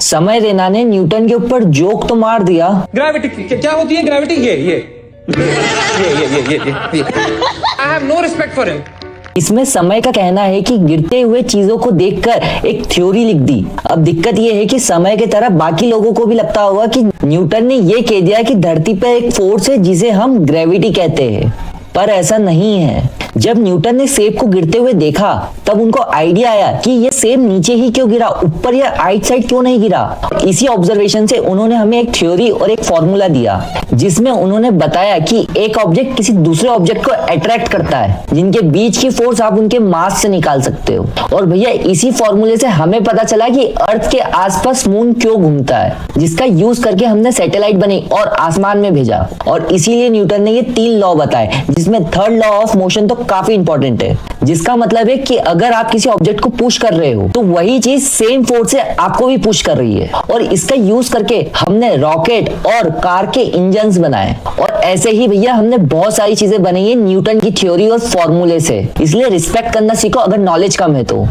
समय रैना ने न्यूटन के ऊपर जोक तो मार दिया। ग्रेविटी क्या होती है? ग्रेविटी ये I have no respect for him. इसमें समय का कहना है कि गिरते हुए चीजों को देखकर एक थ्योरी लिख दी। अब दिक्कत ये है कि समय की तरह बाकी लोगों को भी लगता होगा कि न्यूटन ने ये कह दिया कि धरती पर एक फोर्स है जिसे हम ग्रेविटी कहते हैं, पर ऐसा नहीं है। जब न्यूटन ने सेब को गिरते हुए देखा तब उनको आइडिया आया कि ये सेब नीचे ही क्यों गिरा, ऊपर या राइट साइड क्यों नहीं गिरा। इसी ऑब्जर्वेशन से उन्होंने हमें एक थ्योरी और एक फॉर्मूला दिया जिसमें उन्होंने बताया कि एक ऑब्जेक्ट किसी दूसरे ऑब्जेक्ट को अट्रैक्ट करता है, जिनके बीच की फोर्स आप उनके मास से निकाल सकते हो। और भैया इसी फॉर्मूले से हमें पता चला कि अर्थ के आसपास मून क्यों घूमता है, जिसका यूज करके हमने सैटेलाइट बनी और आसमान में भेजा। और इसीलिए न्यूटन ने ये 3 लॉ बताए, जिसमें थर्ड लॉ ऑफ मोशन तो काफी इंपॉर्टेंट है, जिसका मतलब है कि अगर आप किसी ऑब्जेक्ट को पुश कर रहे हो तो वही चीज सेम फोर्स से आपको भी पुश कर रही है। और इसका यूज करके हमने रॉकेट और कार के इंजन्स बनाए। और ऐसे ही भैया हमने बहुत सारी चीजें बनाई है न्यूटन की थ्योरी और फॉर्मूले से। इसलिए रिस्पेक्ट करना सीखो अगर नॉलेज कम है तो।